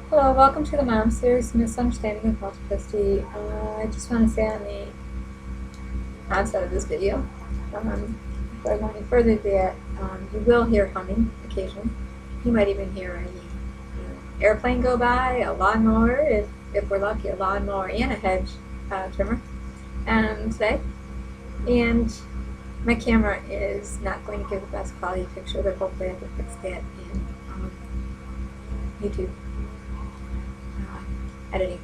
Hello, welcome to the Mom Series, Misunderstanding of Multiplicity. I just want to say on the onset of this video, before I go any further, that you will hear humming occasionally. You might even hear an airplane go by, a lawnmower, if we're lucky, a lawnmower and a hedge trimmer today. And my camera is not going to give the best quality picture, but hopefully I can fix that in YouTube. Editing.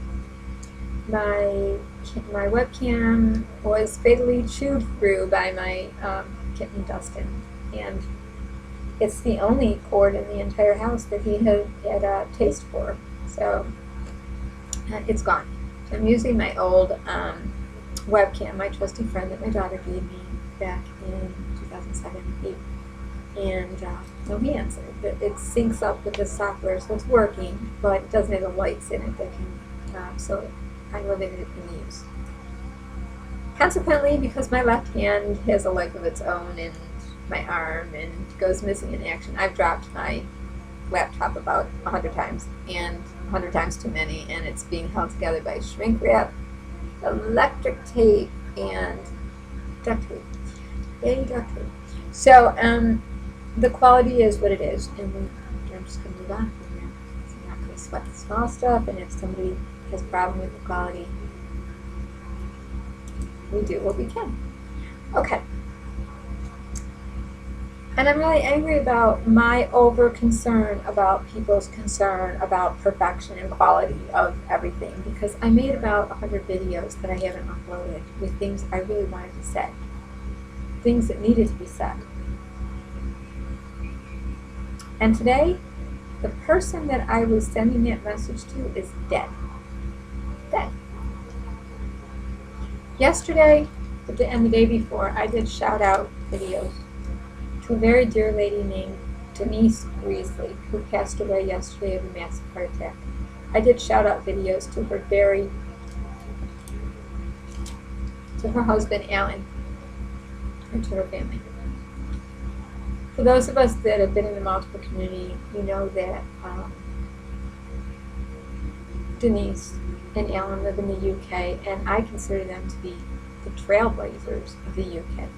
My webcam was fatally chewed through by my kitten Dustin, and it's the only cord in the entire house that he had a taste for, so it's gone. So I'm using my old webcam, my trusty friend that my daughter gave me back in 2007-8, and no hands. It syncs up with the software, so it's working, but it doesn't have the lights in it that can, so I'm limited in use. Consequently, because my left hand has a life of its own and my arm and goes missing in action, I've dropped my laptop about 100 times, and 100 times too many, and it's being held together by shrink wrap, electric tape, and duct tape. Yay, duct tape. So, the quality is what it is, and I'm just going to move on from here. So I'm not going to sweat the small stuff, and if somebody has a problem with the quality, we do what we can. Okay. And I'm really angry about my over concern about people's concern about perfection and quality of everything, because I made about 100 videos that I haven't uploaded with things I really wanted to say, things that needed to be said. And today, the person that I was sending that message to is dead. Dead. Yesterday and the day before, I did shout out videos to a very dear lady named Denise Greasley, who passed away yesterday of a massive heart attack. I did shout out videos to her husband Alan, and to her family. For those of us that have been in the multiple community, you know that Denise and Alan live in the UK, and I consider them to be the trailblazers of the UK.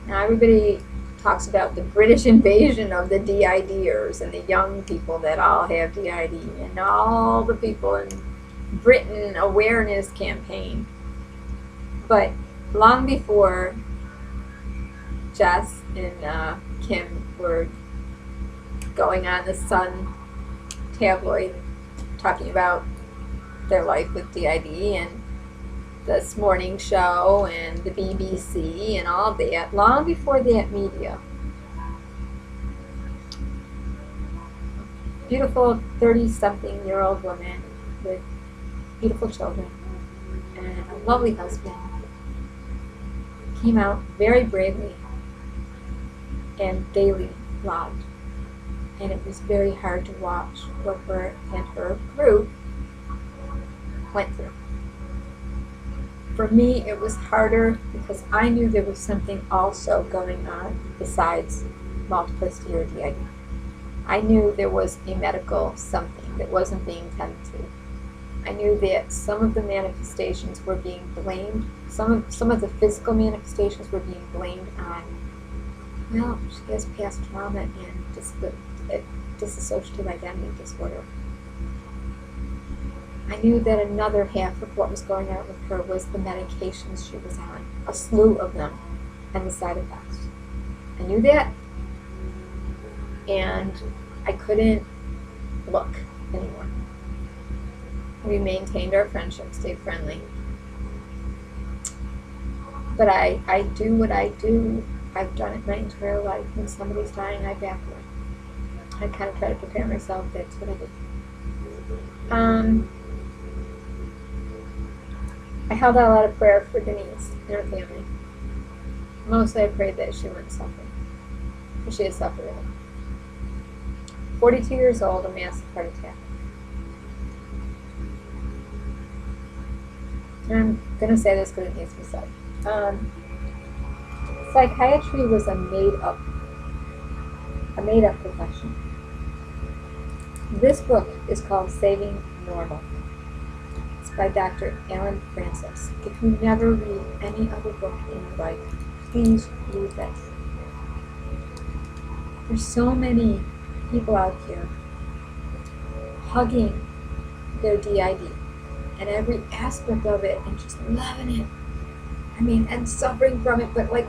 Now, everybody talks about the British invasion of the DIDers and the young people that all have DID, and all the people in Britain awareness campaign. But long before Jess and Kim were going on the Sun tabloid talking about their life with DID, and This Morning Show and the BBC and all that, long before that media, beautiful 30-something-year-old woman with beautiful children and a lovely husband came out very bravely and daily vlogged, and it was very hard to watch what her and her group went through. For me, it was harder because I knew there was something also going on besides multiplicity or DID. I knew there was a medical something that wasn't being tended to. I knew that some of the manifestations were being blamed, some of the physical manifestations were being blamed on, well, she has past trauma and dissociative identity disorder. I knew that another half of what was going on with her was the medications she was on, a slew of them, and the side effects. I knew that, and I couldn't look anymore. We maintained our friendship, stayed friendly. But I do what I do. I've done it my entire life. When somebody's dying, I back away. I kind of try to prepare myself. That's what I do. I held out a lot of prayer for Denise and her family. Mostly I prayed that she wouldn't suffer. But she has suffered. 42 years old, a massive heart attack. And I'm going to say this because it needs to be said. Psychiatry was a made-up profession. This book is called Saving Normal. It's by Dr. Alan Francis. If you never read any other book in your life, please read this. There's so many people out here hugging their DID and every aspect of it and just loving it. I mean, and suffering from it, but like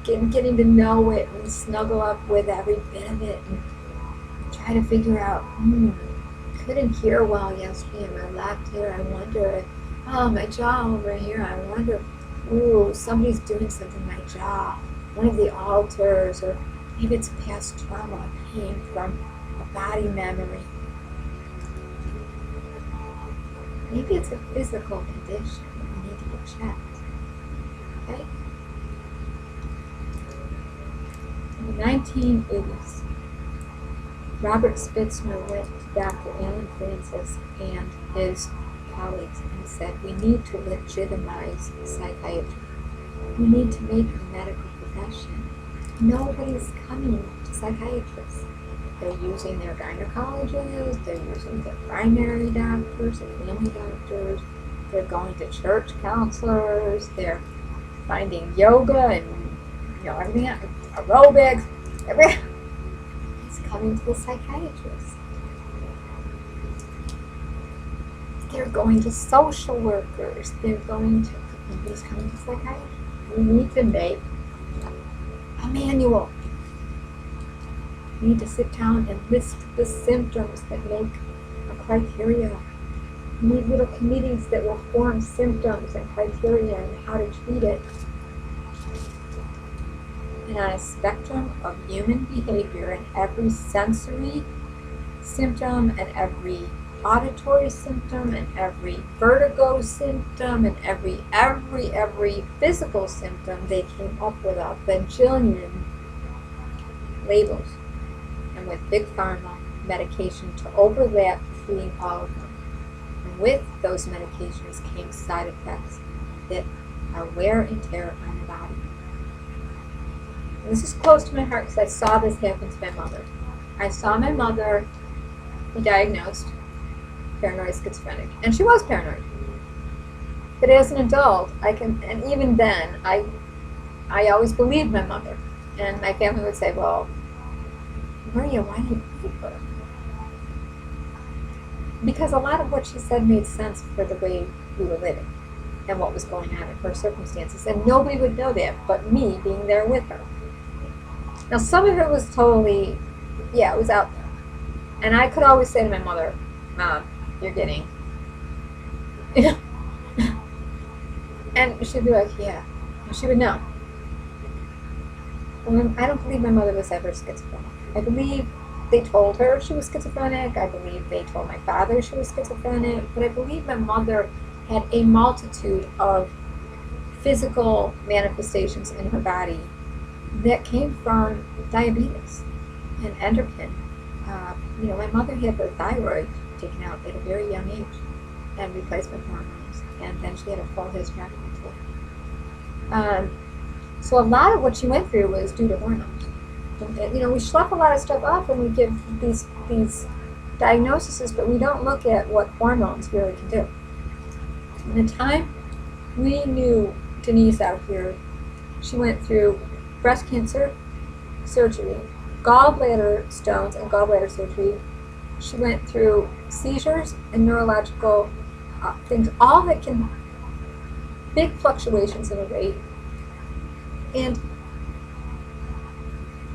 getting to know it and snuggle up with every bit of it and try to figure out, couldn't hear well yesterday in my left ear. I wonder, my jaw over here. I wonder, somebody's doing something in my jaw. One of the alters, or maybe it's past trauma, pain from a body memory. Maybe it's a physical condition that we need to get checked. Okay? In the 1980s, Robert Spitzner went to Dr. Alan Francis and his colleagues and said, we need to legitimize psychiatry. We need to make a medical profession. Nobody's coming to psychiatrists. They're using their gynecologists, they're using their primary doctors, their family doctors, they're going to church counselors, they're finding yoga and everything, aerobics, everything. It's coming to the psychiatrist. They're going to social workers, they're going to, nobody's coming to psychiatry. We need to make a manual. We need to sit down and list the symptoms that make a criteria. We need little committees that will form symptoms and criteria and how to treat it. And on a spectrum of human behavior, and every sensory symptom and every auditory symptom and every vertigo symptom and every physical symptom, they came up with a bajillion labels. And with Big Pharma medication to overlap treating all of them. And with those medications came side effects that are wear and tear on the body. And this is close to my heart because I saw this happen to my mother. I saw my mother be diagnosed paranoid schizophrenic, and she was paranoid. But as an adult, and even then, I always believed my mother. And my family would say, well, Maria, why do you believe her? Because a lot of what she said made sense for the way we were living and what was going on in her circumstances. And nobody would know that but me being there with her. Now, some of it was totally, it was out there. And I could always say to my mother, Mom, you're getting, and she'd be like, yeah. And she would know. Well, I don't believe my mother was ever schizophrenic. I believe they told her she was schizophrenic. I believe they told my father she was schizophrenic. But I believe my mother had a multitude of physical manifestations in her body that came from diabetes and endocrine. My mother had her thyroid taken out at a very young age and replacement hormones. And then she had a full hysterectomy. So a lot of what she went through was due to hormones. We schlep a lot of stuff up and we give these diagnoses, but we don't look at what hormones really can do. In the time we knew Denise out here, she went through breast cancer surgery, gallbladder stones and gallbladder surgery. She went through seizures and neurological things, all that can, big fluctuations in her rate. And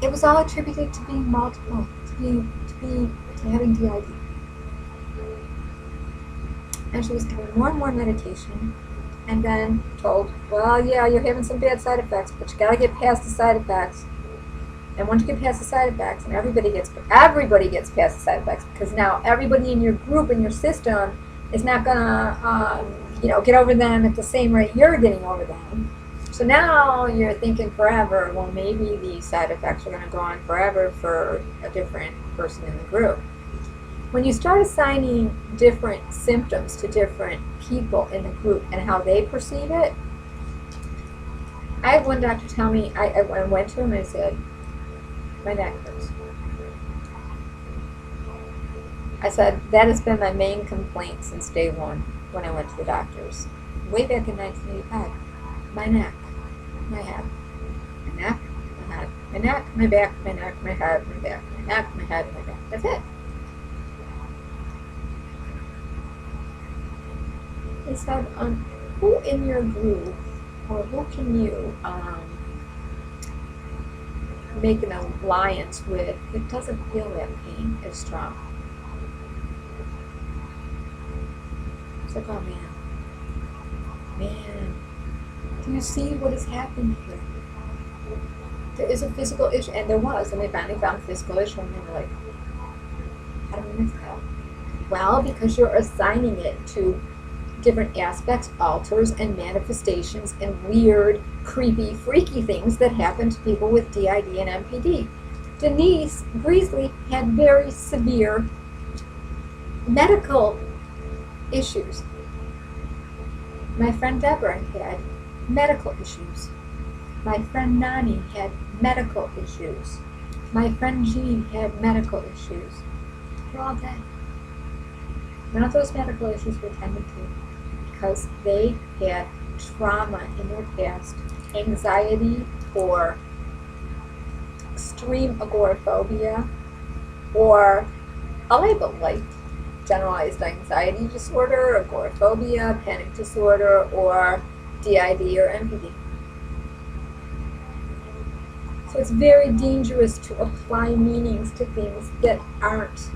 it was all attributed to being multiple, to having DID. And she was given more and more medication, and then told, well, yeah, you're having some bad side effects, but you gotta get past the side effects. And once you get past the side effects, and everybody gets past the side effects, because now everybody in your group, in your system, is not gonna, get over them at the same rate you're getting over them. So now you're thinking forever, well, maybe these side effects are going to go on forever for a different person in the group. When you start assigning different symptoms to different people in the group and how they perceive it, I had one doctor tell me, I went to him and I said, my neck hurts. I said, that has been my main complaint since day one when I went to the doctors. Way back in 1985. My neck, my head, my neck, my head, my neck, my back, my neck, my head, my back, my neck, my head, my back. That's it. They said, who in your group, or who can you make an alliance with that doesn't feel that pain as strong? It's like, oh man, do you see what has happened here? There is a physical issue, and there was, and they finally found a physical issue, and they were like, how do we miss that? Well, because you're assigning it to different aspects, alters, and manifestations, and weird, creepy, freaky things that happen to people with DID and MPD. Denise Greasley had very severe medical issues. My friend Deborah had medical issues. My friend Nani had medical issues. My friend Jean had medical issues. They're all dead. None of those medical issues were tended to because they had trauma in their past, anxiety or extreme agoraphobia, or a label like generalized anxiety disorder, agoraphobia, panic disorder, or DID or MPD. So it's very dangerous to apply meanings to things that aren't.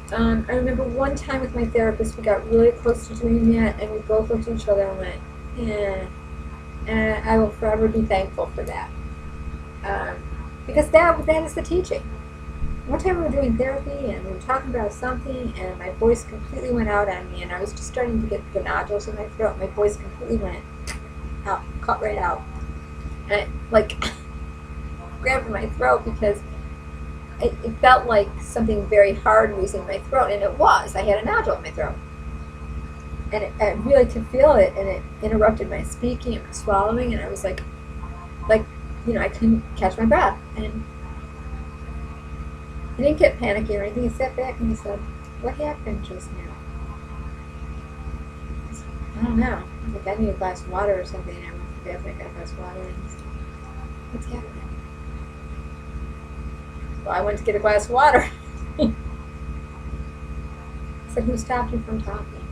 I remember one time with my therapist, we got really close to doing that, and we both looked at each other and went, and I will forever be thankful for that. Because that is the teaching. One time we were doing therapy, and we were talking about something, and my voice completely went out on me, and I was just starting to get the nodules in my throat. My voice completely went out, cut right out. And I, grabbed my throat because it felt like something very hard was in my throat, and it was. I had a nodule in my throat. And I really could feel it, and it interrupted my speaking and my swallowing, and I was like, I couldn't catch my breath. And I didn't get panicky or anything. He sat back and he said, what happened just now? I said, I don't know. I was like, I need a glass of water or something. And I went to the bathroom, I got a glass of water, and he said, what's happening? So I went to get a glass of water. I said, who stopped you from talking?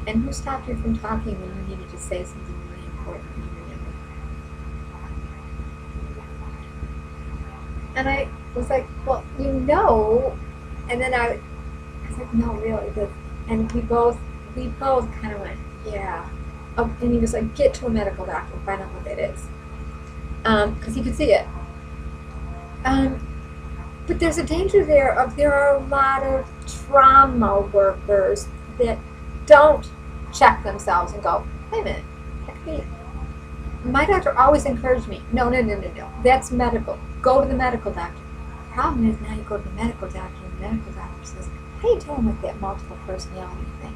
And who stopped you from talking when you needed to say something really important in your memory? And I was like, well, and then I was like, no, really. And we both kind of went, yeah. And he was like, get to a medical doctor and find out what that is. Because he could see it. But there's a danger there are a lot of trauma workers that don't check themselves and go, wait a minute, that could be. My doctor always encouraged me, no, that's medical. Go to the medical doctor. The problem is now you go to the medical doctor and the medical doctor says, how are you doing with that multiple personality thing?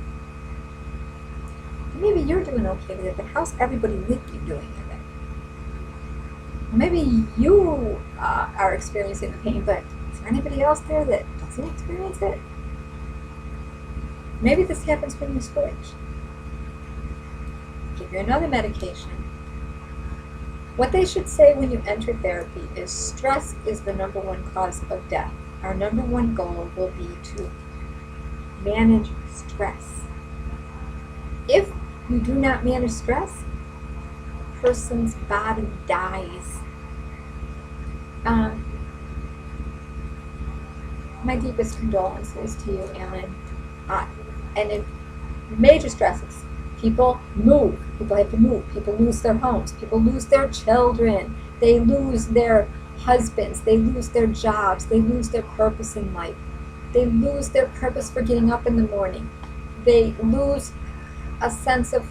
Maybe you're doing okay with it, but how's everybody with you doing with it? Maybe you are experiencing the pain, but is there anybody else there that doesn't experience it? Maybe this happens when you switch. Give you another medication. What they should say when you enter therapy is stress is the #1 cause of death. Our #1 goal will be to manage stress. If you do not manage stress, a person's body dies. My deepest condolences to you, Alan. And in major stresses, people move. People have to move. People lose their homes. People lose their children. They lose their husbands. They lose their jobs. They lose their purpose in life. They lose their purpose for getting up in the morning. They lose a sense of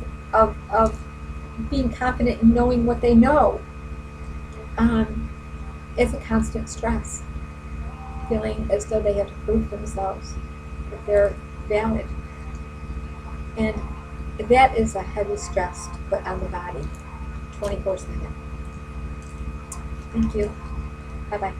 being confident in knowing what they know. It's a constant stress, feeling as though they have to prove themselves, that they're valid. And that is a heavy stress to put on the body 24/7. Thank you. Bye-bye.